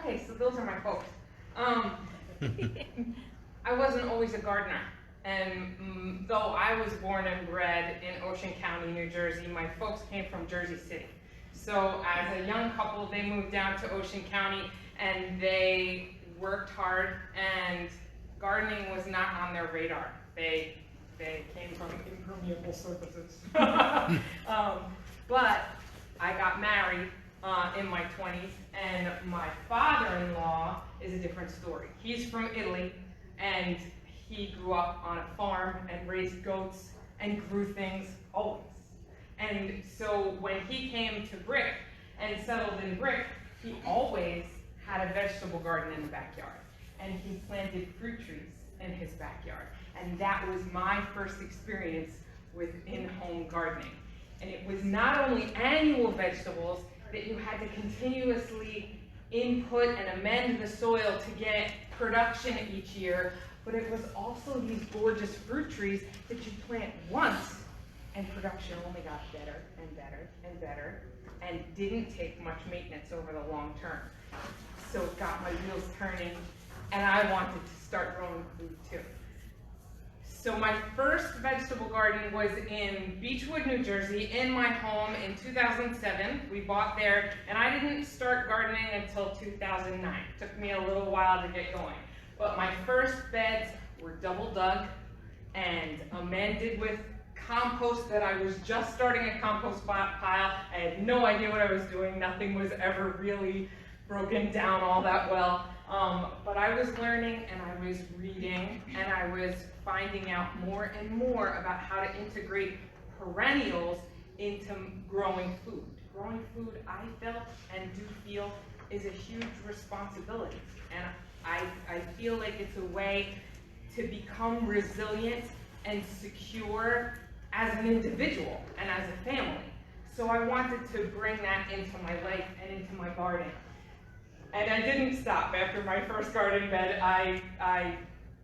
Okay, so those are my folks. I wasn't always a gardener, and though I was born and bred in Ocean County, New Jersey, my folks came from Jersey City. So as a young couple, they moved down to Ocean County, and they worked hard, and gardening was not on their radar. They came from impermeable surfaces. But I got married in my 20s, and my father-in-law is a different story. He's from Italy, and he grew up on a farm and raised goats and grew things always. And so when he came to Brick and settled in Brick, he always had a vegetable garden in the backyard. And he planted fruit trees in his backyard. And that was my first experience with in-home gardening. And it was not only annual vegetables that you had to continuously input and amend the soil to get production each year, but it was also these gorgeous fruit trees that you plant once and production only got better and better and better and didn't take much maintenance over the long term. So it got my wheels turning, and I wanted to start growing food too. So my first vegetable garden was in Beechwood, New Jersey, in my home in 2007. We bought there, and I didn't start gardening until 2009. It took me a little while to get going. But my first beds were double dug and amended with compost that I was just starting a compost pile. I had no idea what I was doing. Nothing was ever really broken down all that well. But I was learning, and I was reading, and I was finding out more and more about how to integrate perennials into growing food. Growing food, I felt and do feel, is a huge responsibility. And I feel like it's a way to become resilient and secure as an individual and as a family. So I wanted to bring that into my life and into my garden. And I didn't stop. After my first garden bed, I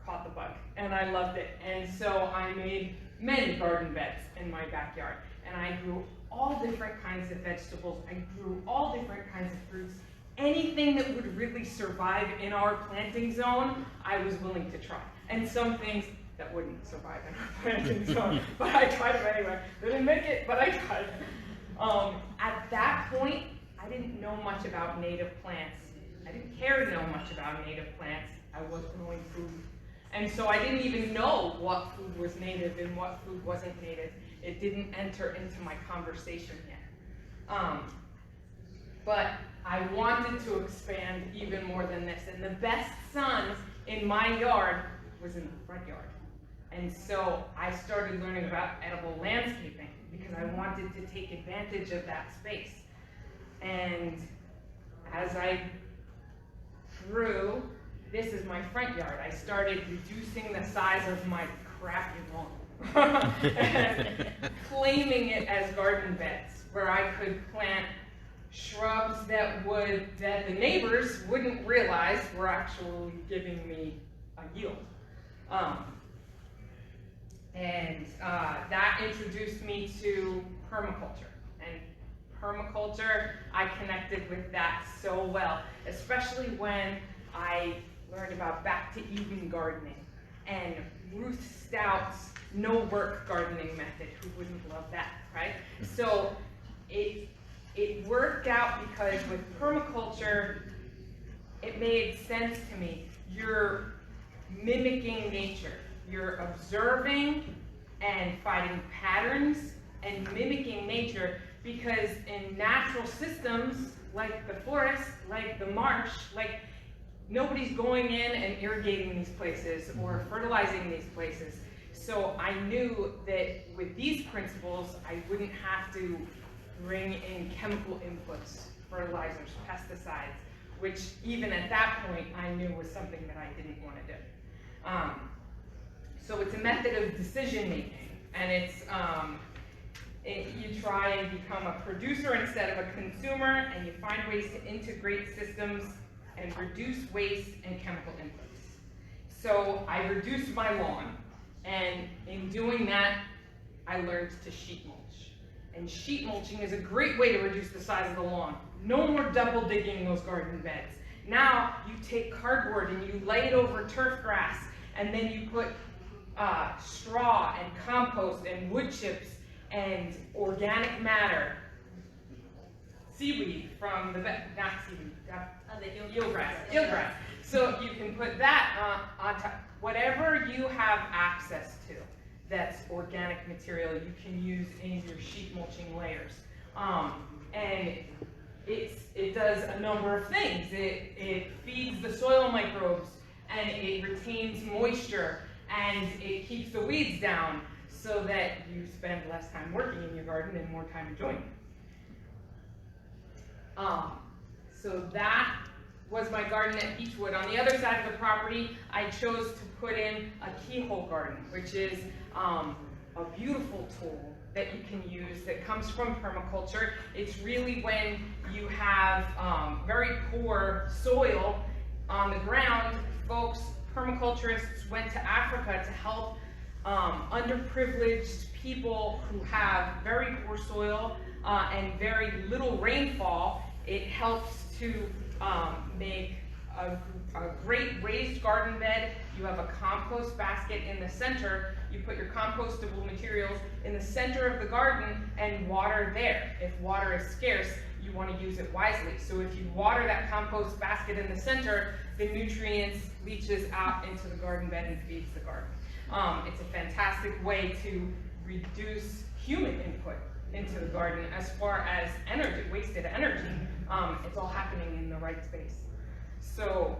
caught the bug, and I loved it. And so I made many garden beds in my backyard. And I grew all different kinds of vegetables. I grew all different kinds of fruits. Anything that would really survive in our planting zone, I was willing to try. And some things that wouldn't survive in our planting zone, but I tried them anyway. They didn't make it, but I tried. At that point, I didn't know much about native plants. I didn't care to know much about native plants. I was growing food. And so I didn't even know what food was native and what food wasn't native. It didn't enter into my conversation yet. But I wanted to expand even more than this. And the best sun in my yard was in the front yard. And so I started learning about edible landscaping because I wanted to take advantage of that space. And as I grew, this is my front yard. I started reducing the size of my crappy lawn and claiming it as garden beds where I could plant shrubs that the neighbors wouldn't realize were actually giving me a yield. That introduced me to permaculture. And permaculture, I connected with that so well, especially when I learned about Back to Eden gardening and Ruth Stout's no-work gardening method. Who wouldn't love that, right? So it worked out because with permaculture, it made sense to me. You're mimicking nature. You're observing and finding patterns and mimicking nature, because in natural systems like the forest, like the marsh, like nobody's going in and irrigating these places or fertilizing these places. So I knew that with these principles, I wouldn't have to bring in chemical inputs, fertilizers, pesticides, which even at that point I knew was something that I didn't want to do. So it's a method of decision making, and it's you try and become a producer instead of a consumer, and you find ways to integrate systems and reduce waste and chemical inputs. So I reduced my lawn, and in doing that, I learned to sheet mulch. And sheet mulching is a great way to reduce the size of the lawn. No more double digging those garden beds. Now you take cardboard and you lay it over turf grass, and then you put straw and compost and wood chips and organic matter, seaweed from the not seaweed, eelgrass. So you can put that on top. Whatever you have access to that's organic material, you can use in your sheet mulching layers. And it does a number of things. It feeds the soil microbes, and it retains moisture, and it keeps the weeds down so that you spend less time working in your garden and more time enjoying it. So that was my garden at Beechwood. On the other side of the property, I chose to put in a keyhole garden, which is a beautiful tool that you can use that comes from permaculture. It's really when you have very poor soil on the ground. Folks, permaculturists went to Africa to help underprivileged people who have very poor soil and very little rainfall. It helps to make a great raised garden bed. You have a compost basket in the center. You put your compostable materials in the center of the garden and water there. If water is scarce, you want to use it wisely. So if you water that compost basket in the center, the nutrients leaches out into the garden bed and feeds the garden. It's a fantastic way to reduce human input into the garden as far as energy, wasted energy. It's all happening in the right space. So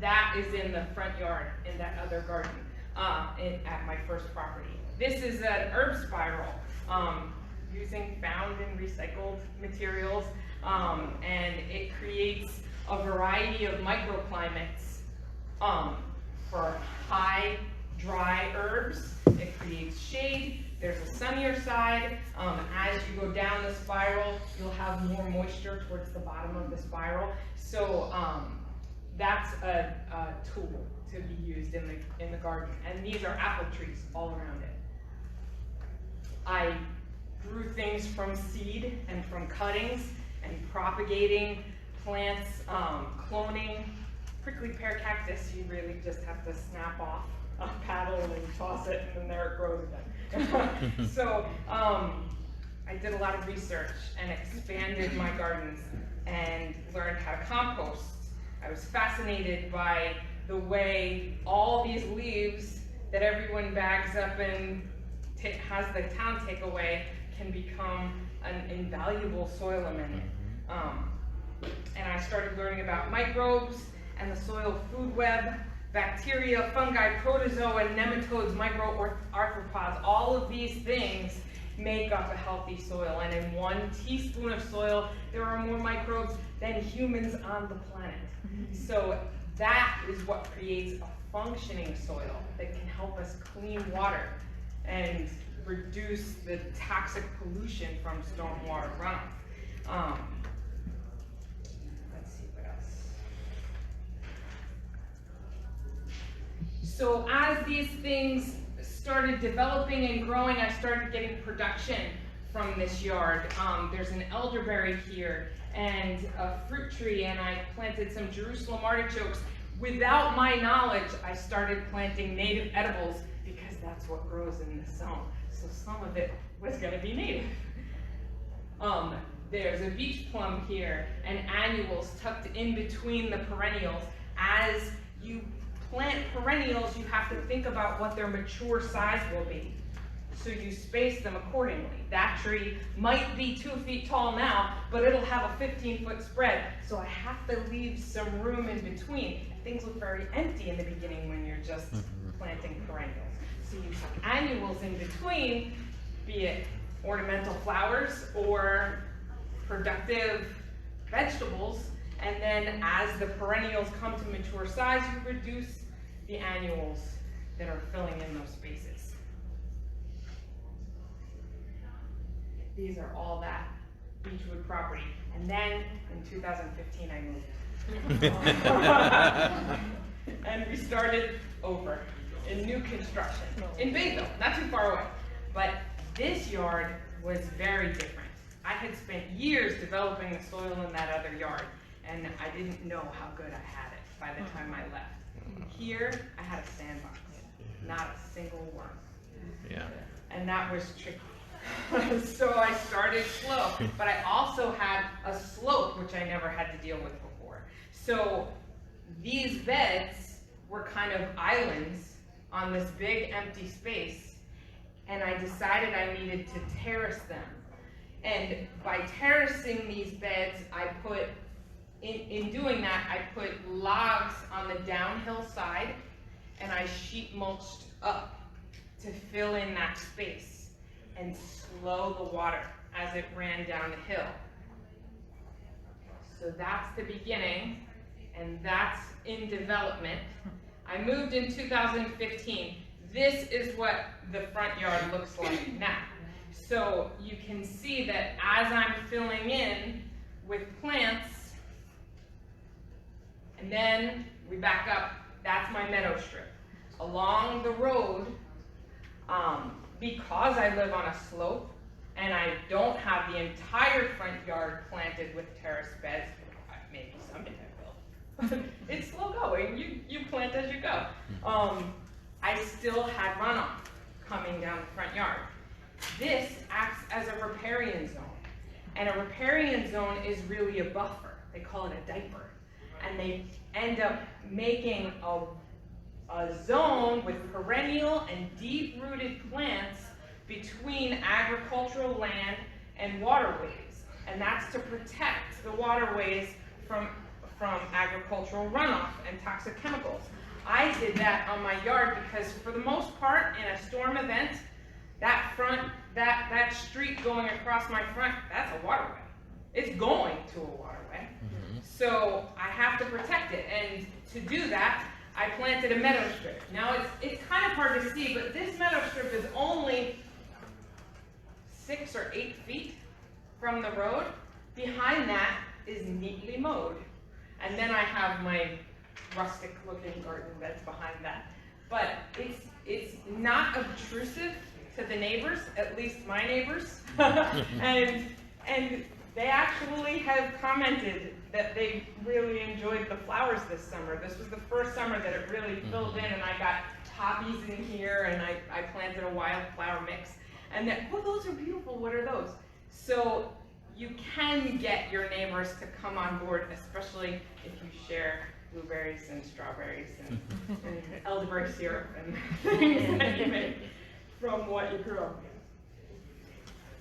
that is in the front yard in that other garden at my first property. This is an herb spiral using found and recycled materials, and it creates a variety of microclimates for high, dry herbs. It creates shade. There's a sunnier side. As you go down the spiral, you'll have more moisture towards the bottom of the spiral. So that's a tool to be used in the garden. And these are apple trees all around it. I grew things from seed and from cuttings and propagating plants, cloning. Prickly pear cactus, you really just have to snap off a paddle and toss it, and then there it grows again. So I did a lot of research and expanded my gardens and learned how to compost. I was fascinated by the way all these leaves that everyone bags up and has the town take away can become an invaluable soil amendment. And I started learning about microbes and the soil food web, bacteria, fungi, protozoa, nematodes, microarthropods. All of these things make up a healthy soil. And in 1 teaspoon of soil, there are more microbes than humans on the planet. So that is what creates a functioning soil that can help us clean water and reduce the toxic pollution from stormwater runoff. Let's see what else. So as these things started developing and growing, I started getting production from this yard. There's an elderberry here and a fruit tree, and I planted some Jerusalem artichokes. Without my knowledge, I started planting native edibles because that's what grows in the zone. So some of it was going to be native. There's a beach plum here and annuals tucked in between the perennials. As you plant perennials, you have to think about what their mature size will be. So you space them accordingly. That tree might be 2 feet tall now, but it'll have a 15-foot spread. So I have to leave some room in between. Things look very empty in the beginning when you're just planting perennials. So you tuck annuals in between, be it ornamental flowers or productive vegetables, and then as the perennials come to mature size, you reduce the annuals that are filling in those spaces. These are all that Beechwood property. And then in 2015, I moved. And we started over in new construction in Bayville, not too far away. But this yard was very different. I had spent years developing the soil in that other yard. and I didn't know how good I had it by the time I left. Here, I had a sandbox, not a single worm. Yeah. And that was tricky. So I started slow, but I also had a slope, which I never had to deal with before. So these beds were kind of islands on this big empty space, and I decided I needed to terrace them. And by terracing these beds, I put, in doing that, I put logs on the downhill side, and I sheet mulched up to fill in that space and slow the water as it ran down the hill. So that's the beginning, and that's in development. I moved in 2015. This is what the front yard looks like now. So you can see that as I'm filling in with plants, and then we back up, that's my meadow strip. Along the road, because I live on a slope and I don't have the entire front yard planted with terrace beds, maybe someday I will. It's slow going, you plant as you go. I still had runoff coming down the front yard. This acts as a riparian zone. And a riparian zone is really a buffer. They call it a diaper. And they end up making a zone with perennial and deep-rooted plants between agricultural land and waterways. And that's to protect the waterways from agricultural runoff and toxic chemicals. I did that on my yard because for the most part, in a storm event, that street going across my front, that's a waterway. It's going to a waterway. So I have to protect it. And to do that, I planted a meadow strip. Now it's kind of hard to see, but this meadow strip is only 6 or 8 feet from the road. Behind that is neatly mowed. And then I have my rustic looking garden beds behind that. But it's not obtrusive to the neighbors, at least my neighbors. and they actually have commented that they really enjoyed the flowers this summer. This was the first summer that it really filled in, and I got poppies in here, and I planted a wildflower mix. And then, oh, those are beautiful, what are those? So you can get your neighbors to come on board, especially if you share blueberries and strawberries and elderberry syrup and things that you make from what you grew up with.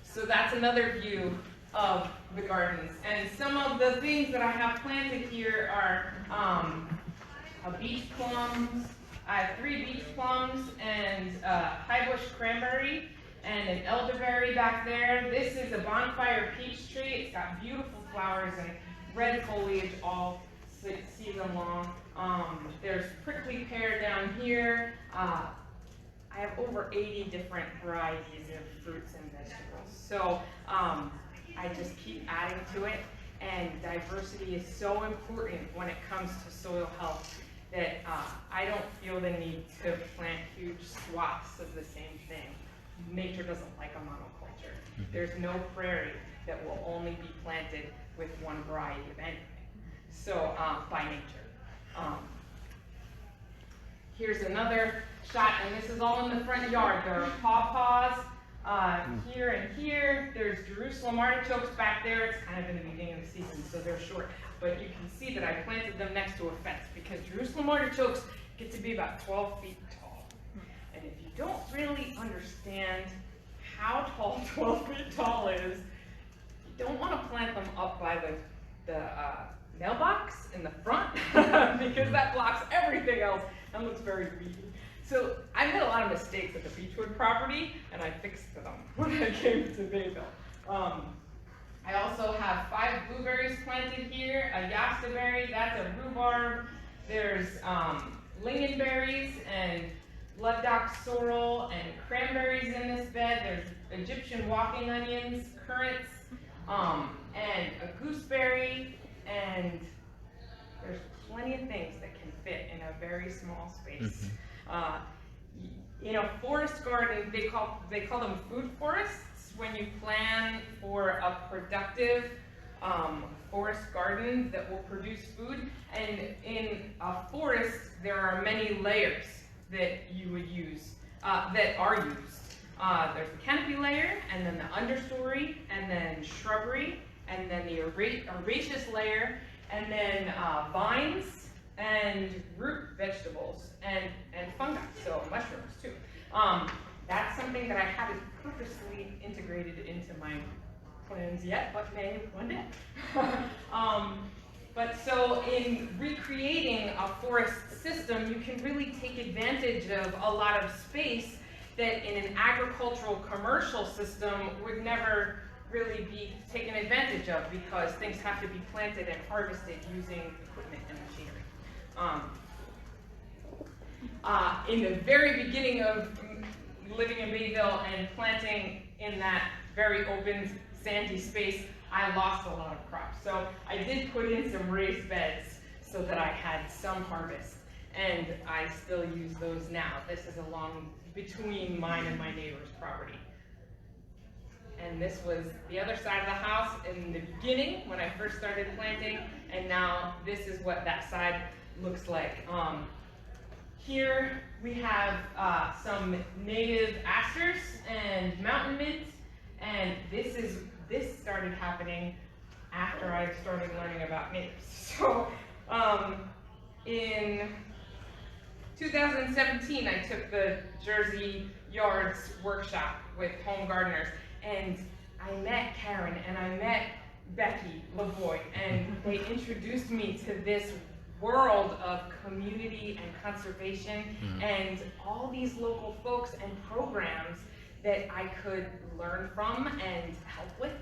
So that's another view of the gardens. And some of the things that I have planted here are beach plums. I have 3 beach plums and high bush cranberry and an elderberry back there. This is a bonfire peach tree. It's got beautiful flowers and red foliage all season long. There's prickly pear down here. I have over 80 different varieties of fruits and vegetables. So I just keep adding to it, and diversity is so important when it comes to soil health that I don't feel the need to plant huge swaths of the same thing. Nature doesn't like a monoculture. There's no prairie that will only be planted with one variety of anything. So by nature. Here's another shot, and this is all in the front yard. There are pawpaws here and here. There's Jerusalem artichokes back there. It's kind of in the beginning of the season, so they're short. But you can see that I planted them next to a fence because Jerusalem artichokes get to be about 12 feet tall. And if you don't really understand how tall 12 feet tall is, you don't want to plant them up by the mailbox in the front because that blocks everything else and looks very weedy. So I made a lot of mistakes at the Beechwood property, and I fixed them when I came to Bayville. I also have 5 blueberries planted here, a yastaberry, that's a rhubarb. There's lingonberries and blood dock sorrel and cranberries in this bed. There's Egyptian walking onions, currants, and a gooseberry, and there's plenty of things that can fit in a very small space. In a forest garden, they call them food forests when you plan for a productive forest garden that will produce food. And in a forest, there are many layers that you would use, that are used. There's the canopy layer, and then the understory, and then shrubbery, and then the herbaceous layer, and then vines, and root vegetables, and fungi, so mushrooms too. That's something that I haven't purposely integrated into my plans yet, but maybe one day. But so in recreating a forest system, you can really take advantage of a lot of space that in an agricultural commercial system would never really be taken advantage of, because things have to be planted and harvested using equipment and machinery. In the very beginning of living in Bayville and planting in that very open, sandy space, I lost a lot of crops. So I did put in some raised beds so that I had some harvest, and I still use those now. This is along between mine and my neighbor's property. And this was the other side of the house in the beginning when I first started planting, and now this is what that side looks like. Here we have some native asters and mountain mint, and this started happening after I started learning about natives. So in 2017, I took the Jersey Yards workshop with home gardeners, and I met Karen and I met Becky Lavoie, and they introduced me to this world of community and conservation and all these local folks and programs that I could learn from and help with.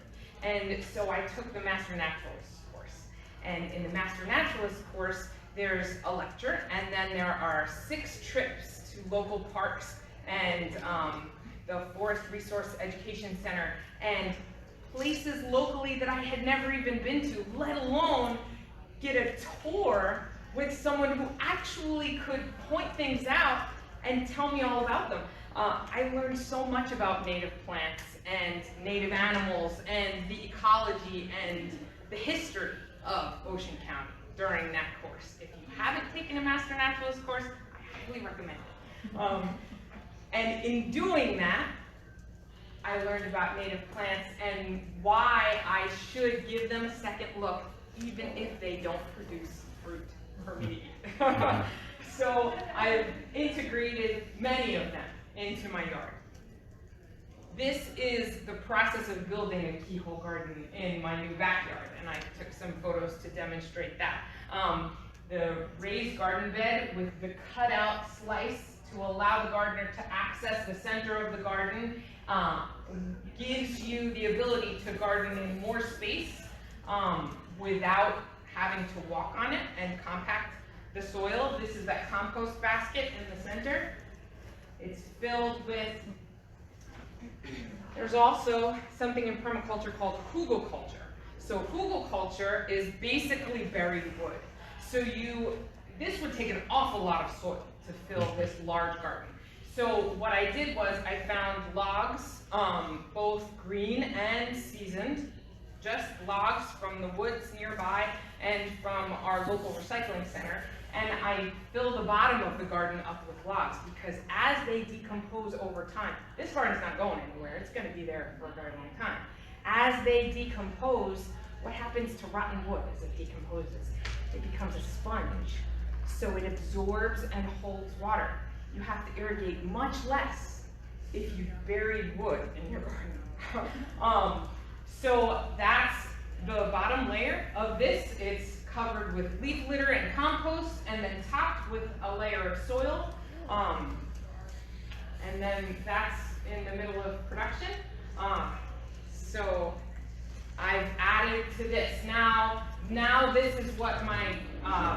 And so I took the Master Naturalist course. And in the Master Naturalist course, there's a lecture, and then there are 6 trips to local parks and the Forest Resource Education Center and places locally that I had never even been to, let alone get a tour with someone who actually could point things out and tell me all about them. I learned so much about native plants and native animals and the ecology and the history of Ocean County during that course. If you haven't taken a Master Naturalist course, I highly recommend it. And in doing that, I learned about native plants and why I should give them a second look, even if they don't produce fruit for me to eat. So I've integrated many of them into my yard. This is the process of building a keyhole garden in my new backyard, and I took some photos to demonstrate that. The raised garden bed with the cutout slice to allow the gardener to access the center of the garden gives you the ability to garden in more space without having to walk on it and compact the soil. This is that compost basket in the center. It's filled with, there's also something in permaculture called hugelkultur. So hugelkultur is basically buried wood. So this would take an awful lot of soil to fill this large garden. So what I did was I found logs, both green and seasoned, just logs from the woods nearby and from our local recycling center, and I fill the bottom of the garden up with logs, because as they decompose over time, this garden's not going anywhere, it's going to be there for a very long time. As they decompose, what happens to rotten wood as it decomposes? It becomes a sponge, so it absorbs and holds water. You have to irrigate much less if you buried wood in your garden. So that's the bottom layer of this. It's covered with leaf litter and compost, and then topped with a layer of soil. And then that's in the middle of production. So I've added to this. Now this is what my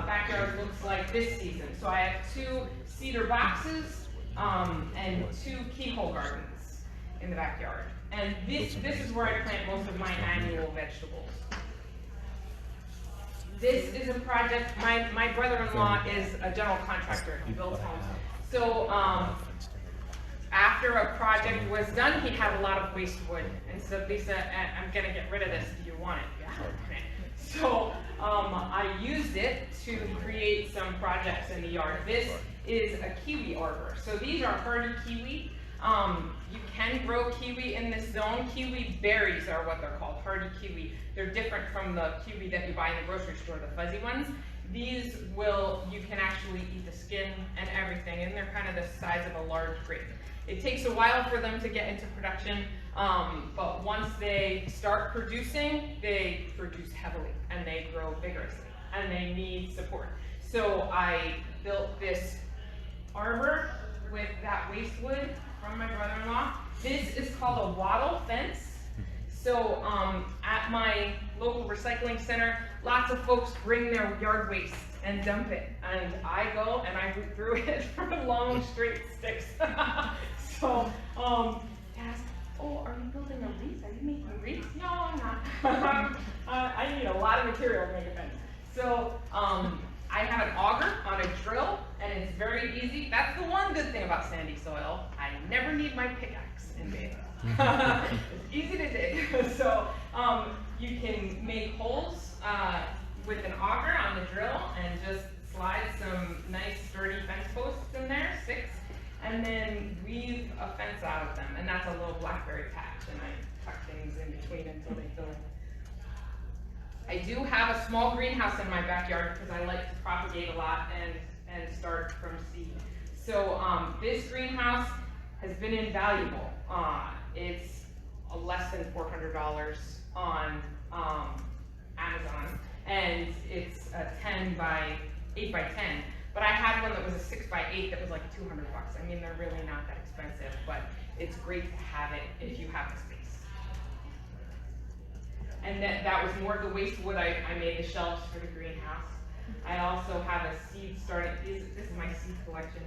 backyard looks like this season. So I have 2 cedar boxes and 2 keyhole gardens in the backyard. And this is where I plant most of my annual vegetables. This is a project, my brother-in-law is a general contractor, he builds homes. So after a project was done, he had a lot of waste wood. And so Lisa, I'm gonna get rid of this, do you want it? Yeah, So I used it to create some projects in the yard. This is a kiwi arbor. So these are hardy kiwi. You can grow kiwi in this zone. Kiwi berries are what they're called, hardy kiwi. They're different from the kiwi that you buy in the grocery store, the fuzzy ones. These you can actually eat the skin and everything, and they're kind of the size of a large grape. It takes a while for them to get into production, but once they start producing, they produce heavily and they grow vigorously and they need support. So I built this arbor with that waste wood from my brother-in-law. This is called a wattle fence. So at my local recycling center, lots of folks bring their yard waste and dump it. And I go and I root through it for long straight sticks. So they ask, oh, are you building a wreath? Are you making wreaths? No, I'm not. I need a lot of material to make a fence. So I have an auger on a drill, and it's very easy. That's the one good thing about sandy soil. I never need my pickaxe in bed. It's easy to dig. So you can make holes with an auger on the drill and just slide some nice sturdy fence posts in there, 6, and then weave a fence out of them. And that's a little blackberry patch, and I tuck things in between until they fill in. I do have a small greenhouse in my backyard because I like to propagate a lot and start from seed. So this greenhouse has been invaluable. It's less than $400 on Amazon, and it's a 10 by 8 by 10. But I had one that was a 6 by 8 that was like $200. I mean, they're really not that expensive, but it's great to have it if you have the space. And that was more of the waste wood. I made the shelves for the greenhouse. I also have a seed starting, this is my seed collection.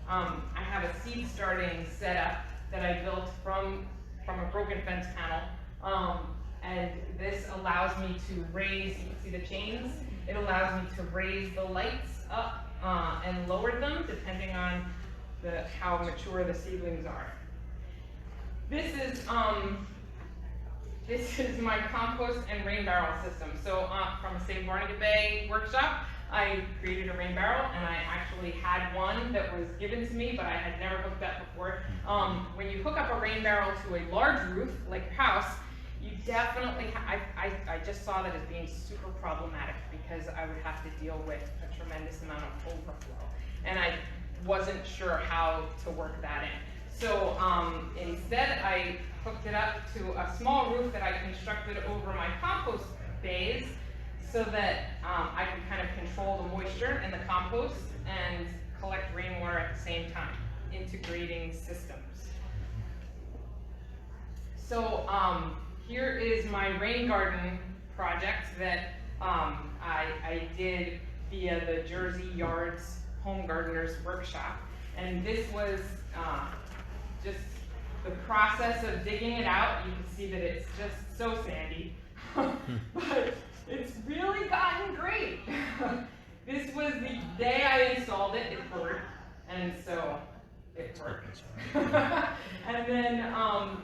I have a seed starting setup that I built from a broken fence panel. And this allows me to raise, you can see the chains, it allows me to raise the lights up and lower them depending on how mature the seedlings are. This is my compost and rain barrel system. So from a Save Barnegat Bay workshop, I created a rain barrel, and I actually had one that was given to me, but I had never hooked up before. When you hook up a rain barrel to a large roof, like your house, you definitely, I just saw that as being super problematic because I would have to deal with a tremendous amount of overflow. And I wasn't sure how to work that in. So instead, I hooked it up to a small roof that I constructed over my compost bays so that I could kind of control the moisture in the compost and collect rainwater at the same time, integrating systems. So here is my rain garden project that I did via the Jersey Yards Home Gardeners Workshop. And this was just the process of digging it out. You can see that it's just so sandy, but it's really gotten great. This was the day I installed it, it worked, and so it worked. And then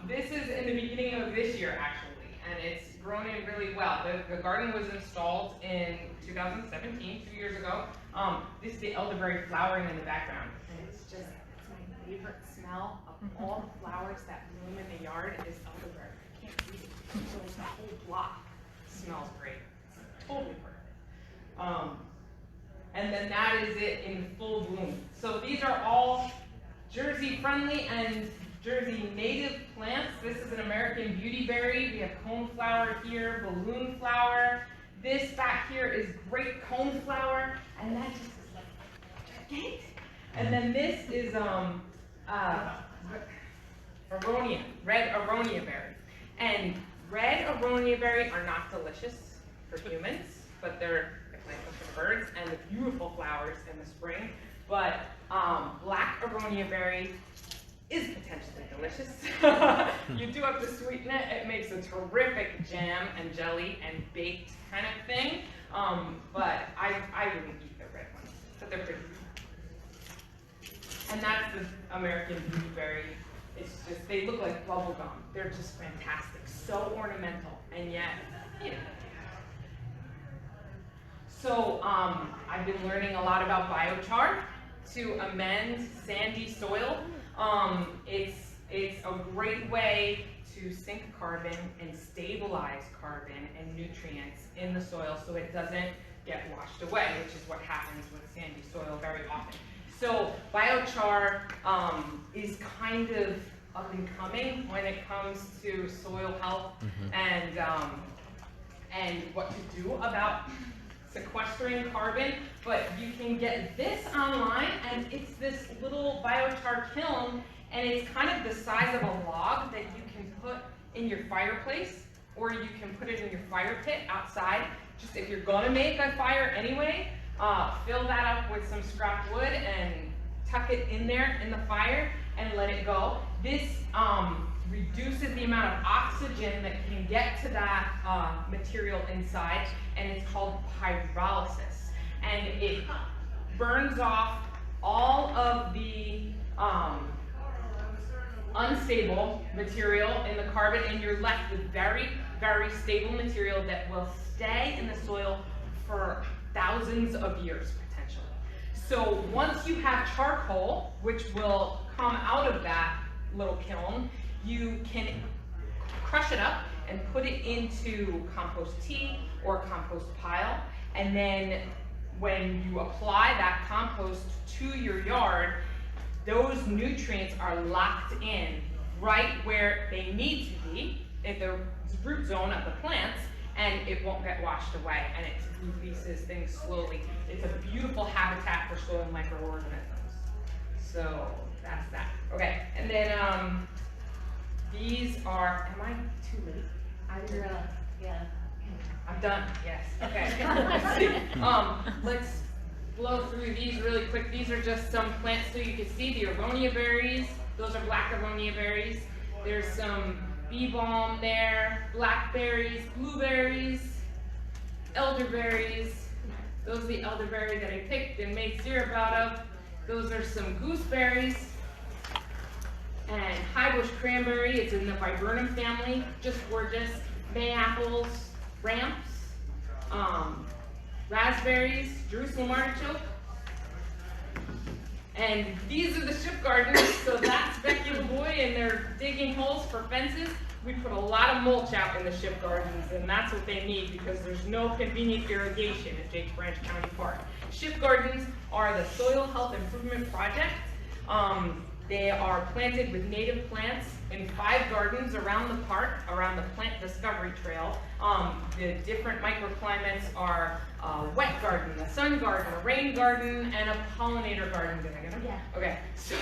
this is in the beginning of this year, actually, and it's grown in really well. The garden was installed in 2017, 2 years ago. This is the elderberry flowering in the background, and it's my favorite smell of all the flowers that bloom in the yard is elderberry. I can't read it, so it's the whole block smells great. It's totally perfect. And then that is it in full bloom. So these are all Jersey friendly and Jersey native plants. This is an American beautyberry. We have coneflower here, balloon flower. This back here is great coneflower, and that just is like gigantic. And then this is aronia, red aronia berry. And red aronia berry are not delicious for humans, but they're delicious for birds, and the beautiful flowers in the spring. But black aronia berry is potentially delicious. You do have to sweeten it. It makes a terrific jam and jelly and baked kind of thing. But I wouldn't eat the red ones, but they're pretty. And that's the American beautyberry. It's just, they look like bubble gum. They're just fantastic, so ornamental, and yet, you know. So I've been learning a lot about biochar to amend sandy soil. It's a great way to sink carbon and stabilize carbon and nutrients in the soil so it doesn't get washed away, which is what happens with sandy soil very often. So biochar is kind of up and coming when it comes to soil health and what to do about sequestering carbon. But you can get this online, and it's this little biochar kiln, and it's kind of the size of a log that you can put in your fireplace, or you can put it in your fire pit outside. Just if you're gonna make a fire anyway, fill that up with some scrap wood and tuck it in there in the fire and let it go. This reduces the amount of oxygen that can get to that material inside, and it's called pyrolysis. And it burns off all of the unstable material in the carbon, and you're left with very, very stable material that will stay in the soil for thousands of years potentially. So once you have charcoal, which will come out of that little kiln, you can crush it up and put it into compost tea or compost pile, and then when you apply that compost to your yard, those nutrients are locked in right where they need to be in the root zone of the plants, and it won't get washed away, and it releases things slowly. It's a beautiful habitat for soil microorganisms. So that's that. Okay, and then these are, am I too late? Yeah. I'm done, yes. Okay, let's see. Let's blow through these really quick. These are just some plants so you can see the aronia berries. Those are black aronia berries. There's some bee balm there, blackberries, blueberries, elderberries. Those are the elderberry that I picked and made syrup out of. Those are some gooseberries. And highbush cranberry, it's in the viburnum family, just gorgeous. Mayapple, ramps, raspberries, Jerusalem artichoke. And these are the ship gardens, so that's Becky LeBoy, and they're digging holes for fences. We put a lot of mulch out in the ship gardens, and that's what they need because there's no convenient irrigation at Jakes Branch County Park. Ship gardens are the soil health improvement project. They are planted with native plants in 5 gardens around the park, around the Plant Discovery Trail. The different microclimates are a wet garden, a sun garden, a rain garden, and a pollinator garden. Did I get it? Yeah. Okay, so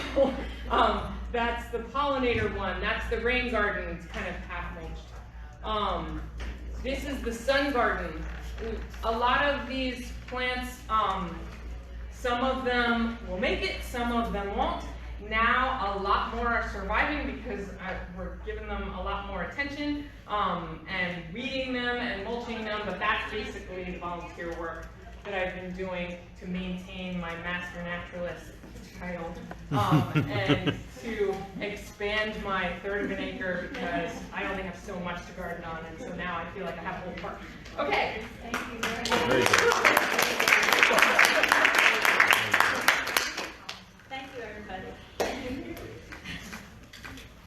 that's the pollinator one. That's the rain garden. It's kind of half mulched. This is the sun garden. A lot of these plants, some of them will make it, some of them won't. Now a lot more are surviving because we're giving them a lot more attention and weeding them and mulching them, but that's basically volunteer work that I've been doing to maintain my Master Naturalist title and to expand my 1/3 of an acre because I only have so much to garden on, and so now I feel like I have a whole park. Okay. Thank you very much. Very good.